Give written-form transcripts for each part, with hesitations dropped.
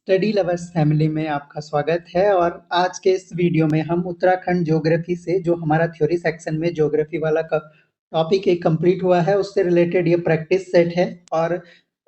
Study lovers family में आपका स्वागत है। और आज के इस वीडियो में हम उत्तराखंड ज्योग्राफी से जो हमारा थ्योरी सेक्शन में ज्योग्राफी वाला टॉपिक एक कंप्लीट हुआ है उससे रिलेटेड ये प्रैक्टिस सेट है। और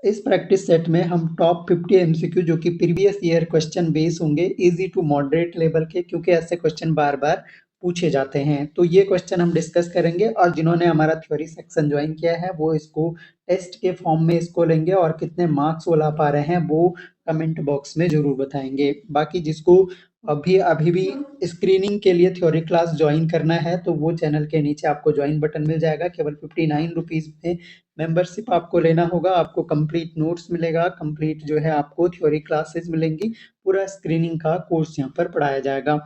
इस प्रैक्टिस सेट में हम टॉप 50 एमसीक्यू जो कि प्रीवियस ईयर क्वेश्चन बेस होंगे, इजी टू मॉडरेट लेवल के, क्योंकि ऐसे क्वेश्चन बार बार पूछे जाते हैं। तो ये क्वेश्चन हम डिस्कस करेंगे और जिन्होंने हमारा थ्योरी सेक्शन ज्वाइन किया है वो इसको टेस्ट के फॉर्म में इसको लेंगे और कितने मार्क्स वो ला पा रहे हैं वो कमेंट बॉक्स में जरूर बताएंगे। बाकी जिसको अभी भी स्क्रीनिंग के लिए थ्योरी क्लास ज्वाइन करना है तो वो चैनल के नीचे आपको ज्वाइन बटन मिल जाएगा। केवल 59 रुपीज में मेंबरशिप आपको लेना होगा। आपको कंप्लीट नोट्स मिलेगा, कंप्लीट जो है आपको थ्योरी क्लासेस मिलेंगी, पूरा स्क्रीनिंग का कोर्स यहाँ पर पढ़ाया जाएगा।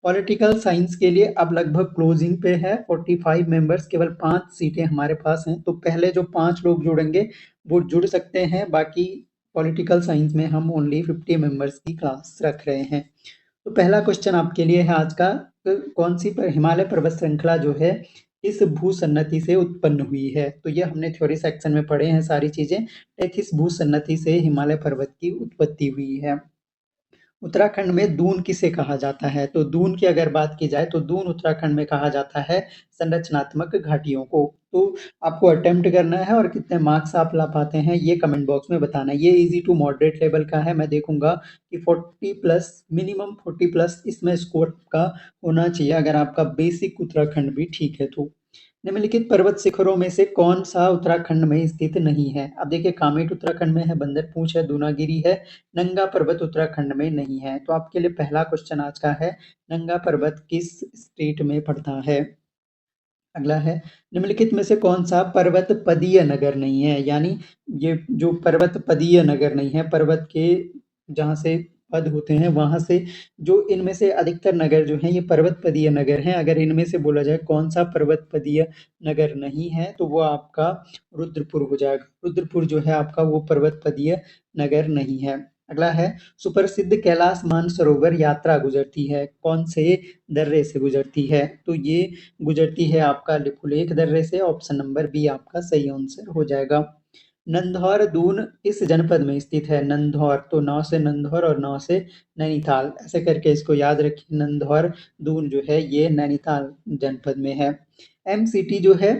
पॉलिटिकल साइंस के लिए अब लगभग क्लोजिंग पे है। 45 मेंबर्स, केवल 5 सीटें हमारे पास हैं। तो पहले जो 5 लोग जुड़ेंगे वो जुड़ सकते हैं। बाकी पॉलिटिकल साइंस में हम ओनली 50 मेंबर्स की क्लास रख रहे हैं। तो पहला क्वेश्चन आपके लिए है आज का, कौन सी हिमालय पर्वत श्रृंखला जो है इस भूसन्नति से उत्पन्न हुई है। तो ये हमने थ्योरी सेक्शन में पढ़े हैं सारी चीजें। इस भूसन्नति से हिमालय पर्वत की उत्पत्ति हुई है। उत्तराखंड में दून किसे कहा जाता है। तो दून की अगर बात की जाए तो दून उत्तराखंड में कहा जाता है संरचनात्मक घाटियों को। तो आपको अटेम्प्ट करना है और कितने मार्क्स आप ला पाते हैं ये कमेंट बॉक्स में बताना है। ये इजी टू मॉडरेट लेवल का है। मैं देखूंगा कि 40 प्लस, मिनिमम 40 प्लस इसमें स्कोर का होना चाहिए अगर आपका बेसिक उत्तराखंड भी ठीक है तो। निम्नलिखित पर्वत शिखरों में से कौन सा उत्तराखंड में स्थित नहीं है। अब देखिए, कामेट उत्तराखंड में है, बंदरपूंछ है, दूनागिरी है, नंगा पर्वत उत्तराखंड में नहीं है। तो आपके लिए पहला क्वेश्चन आज का है, नंगा पर्वत किस स्टेट में पड़ता है। अगला है, निम्नलिखित में से कौन सा पर्वत पदीय नगर नहीं है। यानी ये जो पर्वत पदीय नगर नहीं है, पर्वत के जहाँ से पद होते हैं वहां से जो इनमें से अधिकतर नगर जो हैं ये पर्वत पदीय नगर हैं। अगर इनमें से बोला जाए कौन सा पर्वत पदीय नगर नहीं है तो वो आपका रुद्रपुर हो जाएगा। रुद्रपुर जो है आपका वो पर्वत पदीय नगर नहीं है। अगला है, सुप्रसिद्ध कैलाश मानसरोवर यात्रा गुजरती है कौन से दर्रे से गुजरती है। तो ये गुजरती है आपका लिपुलेख दर्रे से। ऑप्शन नंबर बी आपका सही आंसर हो जाएगा। नंधौर दून इस जनपद में स्थित है। नंधौर, तो नौ से नंधौर और नौ से नैनीताल, ऐसे करके इसको याद रखिए। नंधौर दून जो है ये नैनीताल जनपद में है। एमसीटी जो है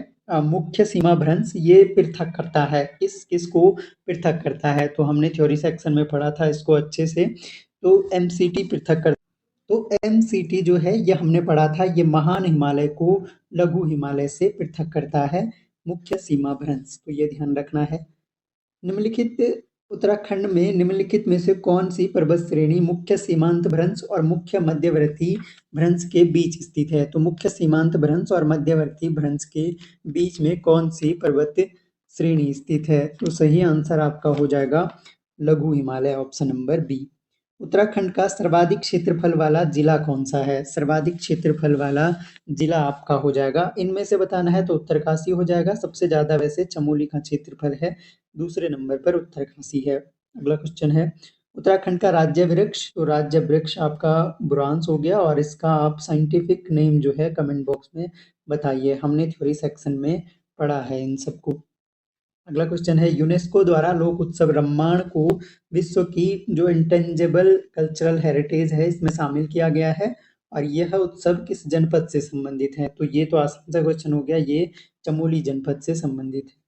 मुख्य सीमा भ्रंश, ये पृथक करता है। किसको पृथक करता है। तो हमने थ्योरी सेक्शन में पढ़ा था इसको अच्छे से। तो एमसीटी पृथक कर, तो एमसीटी जो है ये हमने पढ़ा था, ये महान हिमालय को लघु हिमालय से पृथक करता है, मुख्य सीमा भ्रंश। तो ये ध्यान रखना है। निम्नलिखित उत्तराखंड में निम्नलिखित में से कौन सी पर्वत श्रेणी मुख्य सीमांत भ्रंश और मुख्य मध्यवर्ती भ्रंश के बीच स्थित है। तो मुख्य सीमांत भ्रंश और मध्यवर्ती भ्रंश के बीच में कौन सी पर्वत श्रेणी स्थित है। तो सही आंसर आपका हो जाएगा लघु हिमालय, ऑप्शन नंबर बी। उत्तराखंड का सर्वाधिक क्षेत्रफल वाला जिला कौन सा है। सर्वाधिक क्षेत्रफल वाला जिला आपका हो जाएगा, इनमें से बताना है तो उत्तरकाशी हो जाएगा। सबसे ज्यादा वैसे चमोली का क्षेत्रफल है, दूसरे नंबर पर उत्तरकाशी है। अगला क्वेश्चन है, उत्तराखंड का राज्य वृक्ष। तो राज्य वृक्ष आपका बुरांस हो गया और इसका आप साइंटिफिक नेम जो है कमेंट बॉक्स में बताइए। हमने थ्योरी सेक्शन में पढ़ा है इन सबको। अगला क्वेश्चन है, यूनेस्को द्वारा लोक उत्सव रम्माण को विश्व की जो इंटेंजिबल कल्चरल हेरिटेज है इसमें शामिल किया गया है और यह उत्सव किस जनपद से संबंधित है। तो ये तो आसान सा क्वेश्चन हो गया, ये चमोली जनपद से संबंधित है।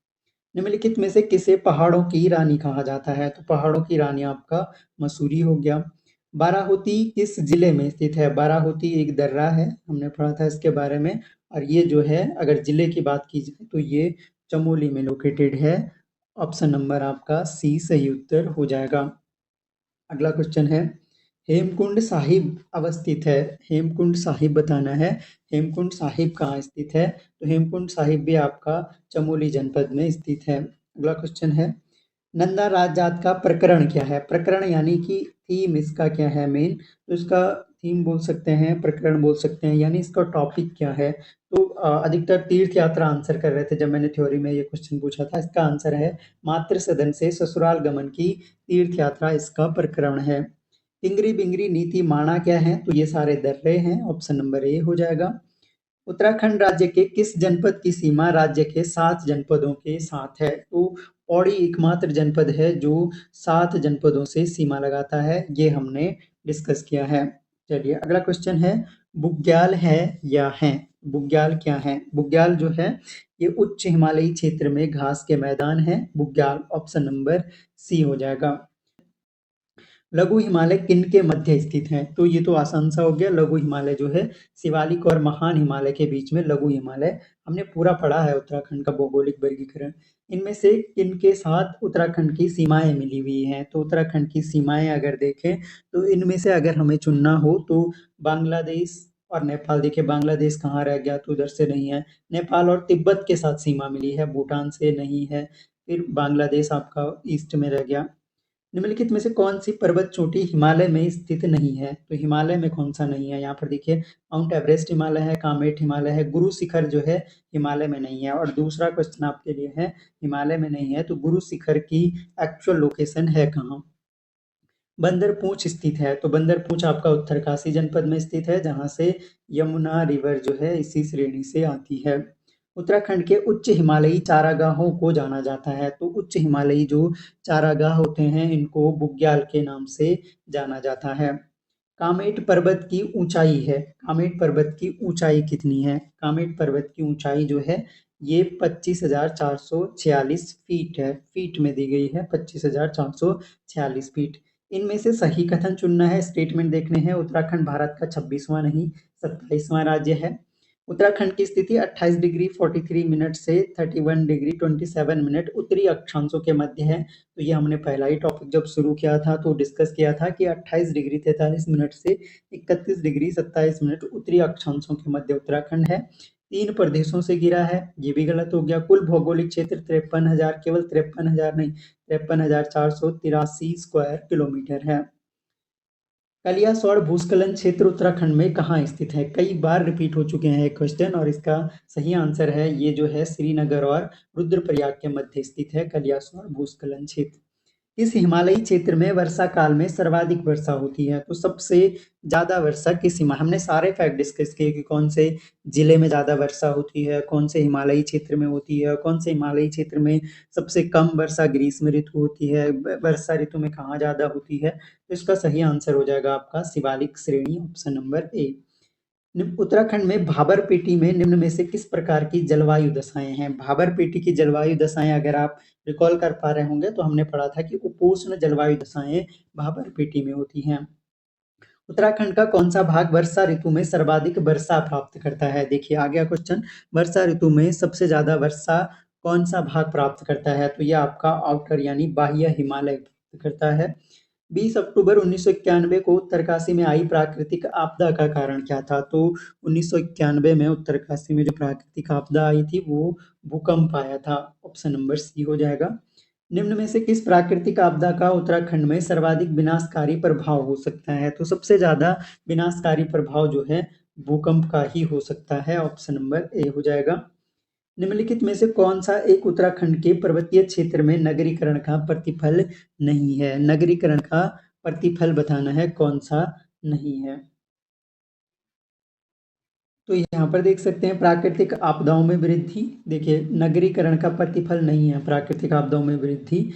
निम्नलिखित में से किसे पहाड़ों की रानी कहा जाता है। तो पहाड़ों की रानी आपका मसूरी हो गया। बाराहोती किस जिले में स्थित है। बाराहोती एक दर्रा है, हमने पढ़ा था इसके बारे में। और ये जो है अगर जिले की बात की जाए तो ये चमोली में लोकेटेड है। ऑप्शन नंबर आपका सी सही उत्तर हो जाएगा। अगला क्वेश्चन है, हेमकुंड साहिब अवस्थित है। हेमकुंड साहिब बताना है, हेमकुंड साहिब कहाँ स्थित है। तो हेमकुंड साहिब भी आपका चमोली जनपद में स्थित है। अगला क्वेश्चन है, नंदा राजजात का प्रकरण क्या है। प्रकरण यानी कि थीम इसका क्या है मेन। तो इसका थीम बोल सकते हैं, प्रकरण बोल सकते हैं, यानी इसका टॉपिक क्या है। तो अधिकतर तीर्थ यात्रा आंसर कर रहे थे जब मैंने थ्योरी में ये क्वेश्चन पूछा था। इसका आंसर है मातृ सदन से ससुराल गमन की तीर्थ यात्रा, इसका प्रकरण है। टिंगरी बिंगरी नीति माणा क्या है। तो ये सारे दर्रे हैं, ऑप्शन नंबर ए हो जाएगा। उत्तराखंड राज्य के किस जनपद की सीमा राज्य के 7 जनपदों के साथ है। तो पौड़ी एकमात्र जनपद है जो 7 जनपदों से सीमा लगाता है, ये हमने डिस्कस किया है। चलिए अगला क्वेश्चन है, बुग्याल है या हैं? बुग्याल क्या है? बुग्याल जो है ये उच्च हिमालयी क्षेत्र में घास के मैदान है। बुग्याल ऑप्शन नंबर सी हो जाएगा। लघु हिमालय किन के मध्य स्थित है? तो ये तो आसान सा हो गया। लघु हिमालय जो है शिवालिक और महान हिमालय के बीच में लघु हिमालय, हमने पूरा पढ़ा है उत्तराखंड का भौगोलिक वर्गीकरण। इनमें से किन के साथ उत्तराखंड की सीमाएं मिली हुई हैं? तो उत्तराखंड की सीमाएं अगर देखें तो इनमें से अगर हमें चुनना हो तो बांग्लादेश और नेपाल। देखिए बांग्लादेश कहाँ रह गया, तो उधर से नहीं है। नेपाल और तिब्बत के साथ सीमा मिली है, भूटान से नहीं है। फिर बांग्लादेश आपका ईस्ट में रह गया। निम्नलिखित में से कौन सी पर्वत चोटी हिमालय में स्थित नहीं है? तो हिमालय में कौन सा नहीं है? यहाँ पर देखिए माउंट एवरेस्ट हिमालय है, कामेट हिमालय है, गुरु शिखर जो है हिमालय में नहीं है। और दूसरा क्वेश्चन आपके लिए है, हिमालय में नहीं है तो गुरु शिखर की एक्चुअल लोकेशन है कहाँ? बंदरपूंछ स्थित है। तो बंदरपूंछ आपका उत्तरकाशी जनपद में स्थित है, जहाँ से यमुना रिवर जो है इसी श्रेणी से आती है। उत्तराखंड के उच्च हिमालयी चारागाहों को जाना जाता है। तो उच्च हिमालयी जो चारागाह होते हैं इनको बुग्याल के नाम से जाना जाता है। कामेट पर्वत की ऊंचाई है। कामेट पर्वत की ऊंचाई कितनी है? कामेट पर्वत की ऊंचाई जो है ये 25,446 फीट है। फीट में दी गई है 25,446 फीट। इनमें से सही कथन चुनना है, स्टेटमेंट देखने हैं। उत्तराखंड भारत का 26वां नहीं 27वां राज्य है। उत्तराखंड की स्थिति 28 डिग्री 43 मिनट से 31 डिग्री 27 मिनट उत्तरी अक्षांशों के मध्य है। तो ये हमने पहला ही टॉपिक जब शुरू किया था तो डिस्कस किया था कि 28 डिग्री 43 मिनट से 31 डिग्री 27 मिनट उत्तरी अक्षांशों के मध्य उत्तराखंड है। 3 प्रदेशों से घिरा है, ये भी गलत हो गया। कुल भौगोलिक क्षेत्र 53,000, केवल 53,000 नहीं 53,483 स्क्वायर किलोमीटर है। कलियासोड़ भूस्खलन क्षेत्र उत्तराखंड में कहाँ स्थित है? कई बार रिपीट हो चुके हैं ये क्वेश्चन और इसका सही आंसर है ये जो है श्रीनगर और रुद्रप्रयाग के मध्य स्थित है कलियासोड़ भूस्खलन क्षेत्र। इस हिमालयी क्षेत्र में वर्षा काल में सर्वाधिक वर्षा होती है। तो सबसे ज्यादा वर्षा किस हमने सारे फैक्ट डिस्कस किए कि कौन से जिले में ज्यादा वर्षा होती है, कौन से हिमालयी क्षेत्र में होती है, कौन से हिमालयी क्षेत्र में सबसे कम वर्षा ग्रीष्म ऋतु होती है, वर्षा ऋतु में कहाँ ज्यादा होती है। तो इसका सही आंसर हो जाएगा आपका शिवालिक श्रेणी ऑप्शन नंबर ए। उत्तराखंड में भाबर पेटी में निम्न में से किस प्रकार की जलवायु दशाएं हैं? भाबर पेटी की जलवायु दशाएं अगर आप रिकॉल कर पा रहे होंगे तो हमने पढ़ा था कि उपोष्ण जलवायु दशाएं भाबर पेटी में होती हैं। उत्तराखंड का कौन सा भाग वर्षा ऋतु में सर्वाधिक वर्षा प्राप्त करता है? देखिए आ गया क्वेश्चन, वर्षा ऋतु में सबसे ज्यादा वर्षा कौन सा भाग प्राप्त करता है? तो यह आपका आउटर यानी बाह्य हिमालय प्राप्त करता है। 20 अक्टूबर 1991 को उत्तरकाशी में आई प्राकृतिक आपदा का कारण क्या था? तो 1991 में उत्तरकाशी में जो प्राकृतिक आपदा आई थी वो भूकंप आया था। ऑप्शन नंबर सी हो जाएगा। निम्न में से किस प्राकृतिक आपदा का उत्तराखंड में सर्वाधिक विनाशकारी प्रभाव हो सकता है? तो सबसे ज्यादा विनाशकारी प्रभाव जो है भूकंप का ही हो सकता है। ऑप्शन नंबर ए हो जाएगा। निम्नलिखित में से कौन सा एक उत्तराखंड के पर्वतीय क्षेत्र में नगरीकरण का प्रतिफल नहीं है? नगरीकरण का प्रतिफल बताना है कौन सा नहीं है। तो यहाँ पर देख सकते हैं प्राकृतिक आपदाओं में वृद्धि। देखिए नगरीकरण का प्रतिफल नहीं है प्राकृतिक आपदाओं में वृद्धि,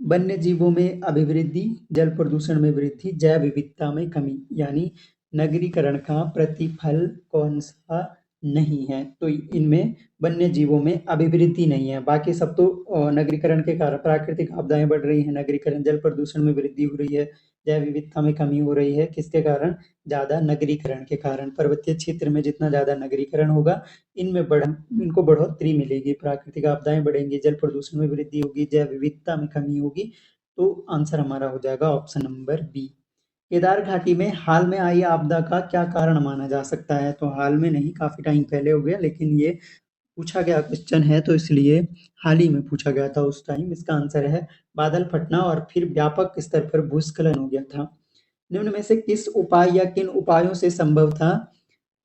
वन्य जीवों में अभिवृद्धि, जल प्रदूषण में वृद्धि, जैव विविधता में कमी। यानी नगरीकरण का प्रतिफल कौन सा नहीं है? तो इनमें वन्य जीवों में अभिवृद्धि नहीं है। बाकी सब तो नगरीकरण के कारण प्राकृतिक आपदाएं बढ़ रही हैं, नगरीकरण, जल प्रदूषण में वृद्धि हो रही है, जैव विविधता में कमी हो रही है। किसके कारण? ज्यादा नगरीकरण के कारण। पर्वतीय क्षेत्र में जितना ज्यादा नगरीकरण होगा इनको बढ़ोतरी मिलेगी, प्राकृतिक आपदाएं बढ़ेंगी, जल प्रदूषण में वृद्धि होगी, जैव विविधता में कमी होगी। तो आंसर हमारा हो जाएगा ऑप्शन नंबर बी। केदार घाटी में हाल में आई आपदा का क्या कारण माना जा सकता है? तो हाल में नहीं, काफी टाइम पहले हो गया, लेकिन ये पूछा गया क्वेश्चन है तो इसलिए हाल ही में पूछा गया था उस टाइम। इसका आंसर है बादल फटना और फिर व्यापक स्तर पर भूस्खलन हो गया था। निम्न में से किस उपाय या किन उपायों से संभव था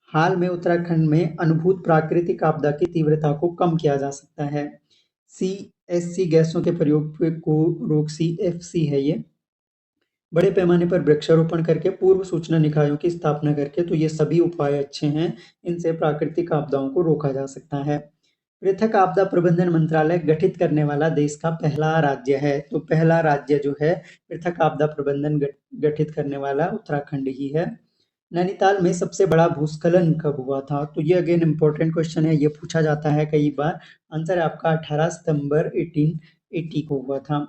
हाल में उत्तराखंड में अनुभूत प्राकृतिक आपदा की तीव्रता को कम किया जा सकता है? CSC गैसों के प्रयोग को रोक, CFC है ये। बड़े पैमाने पर वृक्षारोपण करके, पूर्व सूचना निकायों की स्थापना करके। तो ये सभी उपाय अच्छे हैं, इनसे प्राकृतिक आपदाओं को रोका जा सकता है। पृथक आपदा प्रबंधन मंत्रालय गठित करने वाला देश का पहला राज्य है। तो पहला राज्य जो है पृथक आपदा प्रबंधन गठित करने वाला उत्तराखंड ही है। नैनीताल में सबसे बड़ा भूस्खलन कब हुआ था? तो ये अगेन इम्पोर्टेंट क्वेश्चन है, ये पूछा जाता है कई बार। आंसर है आपका 18 सितंबर 1880 को हुआ था।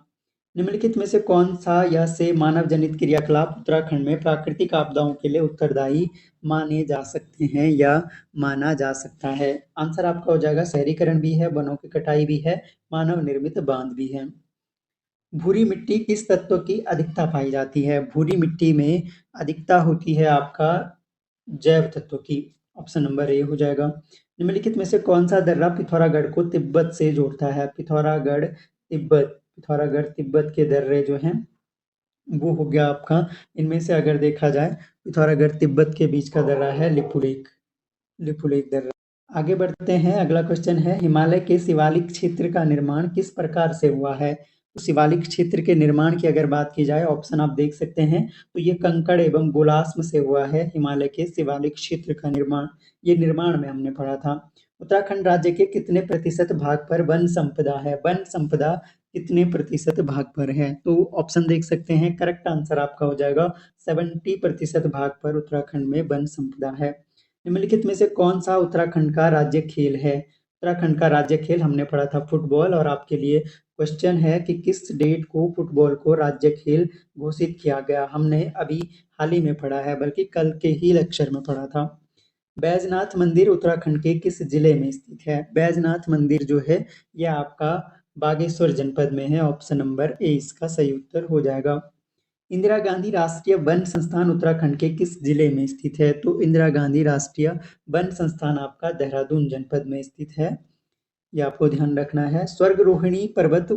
निम्नलिखित में से कौन सा या से मानव जनित क्रियाकलाप उत्तराखंड में प्राकृतिक आपदाओं के लिए उत्तरदायी माने जा सकते हैं या माना जा सकता है? आंसर आपका हो जाएगा शहरीकरण भी है, वनों की कटाई भी है, मानव निर्मित बांध भी है। भूरी मिट्टी किस तत्व की अधिकता पाई जाती है? भूरी मिट्टी में अधिकता होती है आपका जैव तत्व की। ऑप्शन नंबर ए हो जाएगा। निम्नलिखित में से कौन सा दर्रा पिथौरागढ़ को तिब्बत से जोड़ता है? पिथौरागढ़ तिब्बत के दर्रे जो हैं वो हो गया आपका, इनमें से अगर देखा जाए पिथौरागढ़ तिब्बत के बीच का दर्रा है लिपुलेख दर्रा। आगे बढ़ते हैं, अगला क्वेश्चन है हिमालय के शिवालिक क्षेत्र का निर्माण किस प्रकार से हुआ है? तो शिवालिक क्षेत्र के निर्माण की अगर बात की जाए, ऑप्शन आप देख सकते हैं, तो ये कंकड़ एवं गोलाश्म से हुआ है हिमालय के शिवालिक क्षेत्र का निर्माण। ये निर्माण में हमने पढ़ा था। उत्तराखंड राज्य के कितने प्रतिशत भाग पर वन संपदा है? वन संपदा कितने प्रतिशत भाग पर है? तो ऑप्शन देख सकते हैं, करेक्ट आंसर आपका हो जाएगा 70% भाग पर उत्तराखंड में वन संपदा है। निम्नलिखित में से कौन सा उत्तराखंड का राज्य खेल है? उत्तराखंड का राज्य खेल हमने पढ़ा था फुटबॉल, और आपके लिए क्वेश्चन है कि किस डेट को फुटबॉल को राज्य खेल घोषित किया गया? हमने अभी हाल ही में पढ़ा है, बल्कि कल के ही लेक्चर में पढ़ा था। बैजनाथ मंदिर उत्तराखंड के किस जिले में स्थित है? बैजनाथ मंदिर जो है यह आपका बागेश्वर जनपद में है। ऑप्शन नंबर ए इसका सही उत्तर हो जाएगा। इंदिरा गांधी राष्ट्रीय वन संस्थान उत्तराखंड के किस जिले में स्थित है? तो इंदिरा गांधी राष्ट्रीय वन संस्थान आपका देहरादून जनपद में स्थित है, ये आपको ध्यान रखना है। स्वर्गरोहिणी पर्वत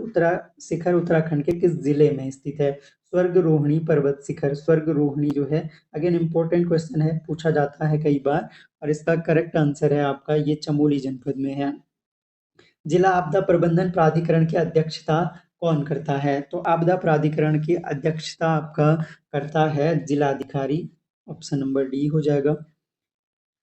शिखर उत्तराखंड के किस जिले में स्थित है? स्वर्गरोहिणी पर्वत शिखर, स्वर्गरोहिणी जो है अगेन इंपॉर्टेंट क्वेश्चन है, पूछा जाता है कई बार, और इसका करेक्ट आंसर है आपका ये चमोली जनपद में है। जिला आपदा प्रबंधन प्राधिकरण की अध्यक्षता कौन करता है? तो आपदा प्राधिकरण की अध्यक्षता आपका करता है जिलाधिकारी। ऑप्शन नंबर डी हो जाएगा।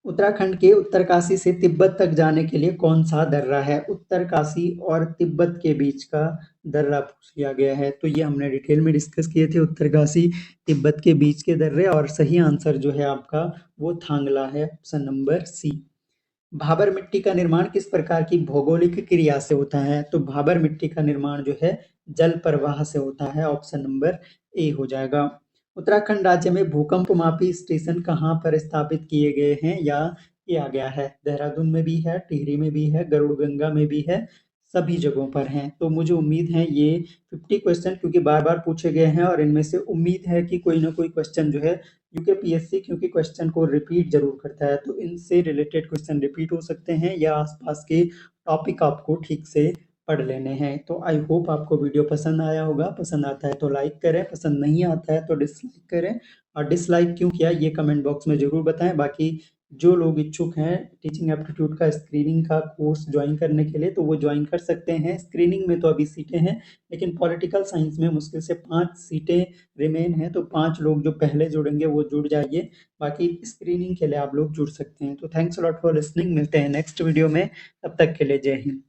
उत्तराखंड के उत्तरकाशी से तिब्बत तक जाने के लिए कौन सा दर्रा है? उत्तरकाशी और तिब्बत के बीच का दर्रा पूछ लिया गया है, तो ये हमने डिटेल में डिस्कस किए थे, उत्तरकाशी तिब्बत के बीच के दर्रे, और सही आंसर जो है आपका वो थांगला है। Option number C. भाबर मिट्टी का निर्माण किस प्रकार की भौगोलिक क्रिया से होता है? तो भाबर मिट्टी का निर्माण जो है जल प्रवाह से होता है। ऑप्शन नंबर ए हो जाएगा। उत्तराखंड राज्य में भूकंप मापी स्टेशन कहाँ पर स्थापित किए गए हैं या किया गया है? देहरादून में भी है, टिहरी में भी है, गरुड़गंगा में भी है, सभी जगहों पर हैं। तो मुझे उम्मीद है ये 50 क्वेश्चन क्योंकि बार बार पूछे गए हैं, और इनमें से उम्मीद है कि कोई ना कोई क्वेश्चन जो है यूकेपीएससी क्योंकि क्वेश्चन को रिपीट जरूर करता है, तो इनसे रिलेटेड क्वेश्चन रिपीट हो सकते हैं या आसपास के टॉपिक आपको ठीक से पढ़ लेने हैं। तो आई होप आपको वीडियो पसंद आया होगा। पसंद आता है तो लाइक करें, पसंद नहीं आता है तो डिसलाइक करें, और डिसलाइक क्यों किया ये कमेंट बॉक्स में ज़रूर बताएं। बाकी जो लोग इच्छुक हैं टीचिंग एप्टीट्यूड का स्क्रीनिंग का कोर्स ज्वाइन करने के लिए, तो वो ज्वाइन कर सकते हैं। स्क्रीनिंग में तो अभी सीटें हैं, लेकिन पॉलिटिकल साइंस में मुश्किल से 5 सीटें रिमेन हैं, तो 5 लोग जो पहले जुड़ेंगे वो जुड़ जाइए, बाकी स्क्रीनिंग के लिए आप लोग जुड़ सकते हैं। तो thanks a lot for listening, मिलते हैं नेक्स्ट वीडियो में, तब तक के लिए जय हिंद।